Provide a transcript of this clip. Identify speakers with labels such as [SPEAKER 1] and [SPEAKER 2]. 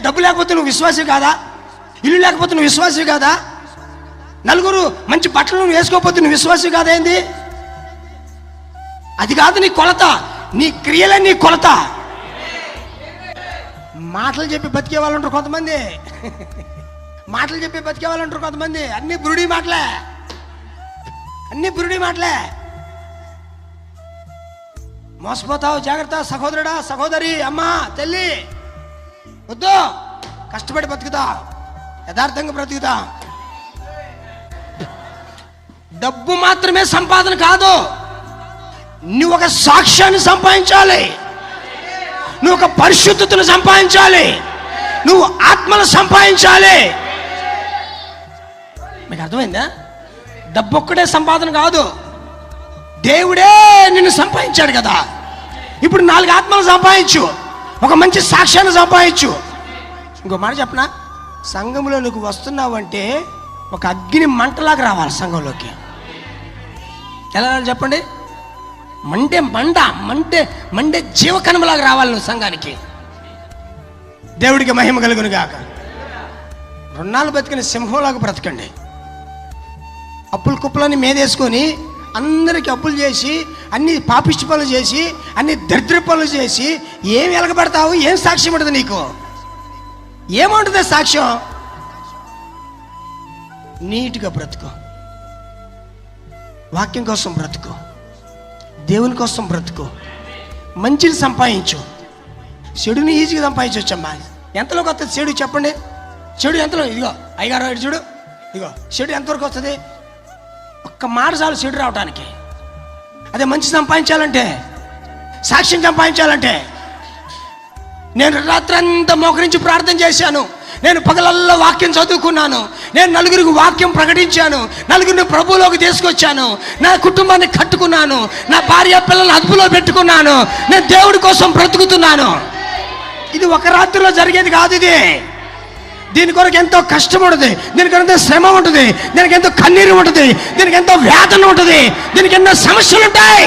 [SPEAKER 1] డబ్బు లేకపోతే నువ్వు విశ్వాసి కాదా? ఇల్లు లేకపోతే నువ్వు విశ్వాసి కాదా? నలుగురు మంచి బట్టలు నువ్వు వేసుకోకపోతే నువ్వు విశ్వాసి కాదేంది? అది కాదు నీ కొలత, నీ క్రియలే నీ కొలత. మాటలు చెప్పి బతికే వాళ్ళు ఉంటారు కొంతమంది, మాటలు చెప్పి బతికే వాళ్ళు ఉంటారు కొంతమంది. అన్ని బురుడి మాటలే, అన్ని బురుడి మాటలే. మోసపోతావు, జాగ్రత్త సహోదరుడా, సహోదరి, అమ్మా, తల్లి. వద్దు, కష్టపడి బతుకుతా, యథార్థంగా బ్రతుకుతా. డబ్బు మాత్రమే సంపాదన కాదు, నువ్వు ఒక సాక్ష్యాన్ని సంపాదించాలి, నువ్వు ఒక పరిశుద్ధతను సంపాదించాలి, నువ్వు ఆత్మను సంపాదించాలి. మీకు అర్థమైందా? డబ్బు ఒక్కటే సంపాదన కాదు, దేవుడే నిన్ను సంపాదించాడు కదా. ఇప్పుడు 4 ఆత్మలు సంపాదించు, ఒక మంచి సాక్ష్యాన్ని సంపాదించు. ఇంకో మాట చెప్పనా, సంఘంలో నువ్వు వస్తున్నావంటే ఒక అగ్ని మంటలాగా రావాలి సంఘంలోకి. ఎలా చెప్పండి? మండే జీవకణంలాగా రావాలి నువ్వు సంఘానికి. దేవుడికి మహిమ కలుగును గాక. 2 నాళ్ళు బతికిన సింహంలాగా బ్రతకండి. అప్పుల కుప్పలని మీదేసుకొని అందరికి అప్పులు చేసి, అన్ని పాపిష్టి పనులు చేసి, అన్ని దరిద్ర పనులు చేసి ఏం వెలగబడతావు? ఏం సాక్ష్యం ఉంటుంది నీకు? ఏముంటుంది సాక్ష్యం? నీట్గా బ్రతుకు, వాక్యం కోసం బ్రతుకు, దేవుని కోసం బ్రతుకు, మంచిని సంపాదించు. చెడుని ఈజీగా సంపాదించవచ్చమ్మా. ఎంతలోకి వస్తుంది చెడు చెప్పండి? చెడు ఎంతలో? ఇదిగో అయ్యగారు ఇటు చూడు, ఇదిగో చెడు ఎంతవరకు వస్తుంది? ఒక్క మాట చాలు చెడు రావడానికి. అదే మంచి సంపాదించాలంటే, సాక్ష్యం సంపాదించాలంటే, నేను రాత్రంతా మోకరించి ప్రార్థన చేశాను, నేను పగలల్లో వాక్యం చదువుకున్నాను, నేను నలుగురికి వాక్యం ప్రకటించాను, నలుగురిని ప్రభువులోకి తీసుకొచ్చాను, నా కుటుంబాన్ని కట్టుకున్నాను, నా భార్య పిల్లల్ని అదుపులో పెట్టుకున్నాను, నేను దేవుడి కోసం బ్రతుకుతున్నాను. ఇది ఒక రాత్రిలో జరిగేది కాదు. ఇది దీని కొరకు ఎంతో కష్టం ఉంటుంది, దీనికి ఎంతో శ్రమ ఉంటుంది, దీనికి ఎంతో కన్నీరు ఉంటుంది, దీనికి ఎంతో వేదన ఉంటుంది, దీనికి ఎన్నో సమస్యలు ఉంటాయి.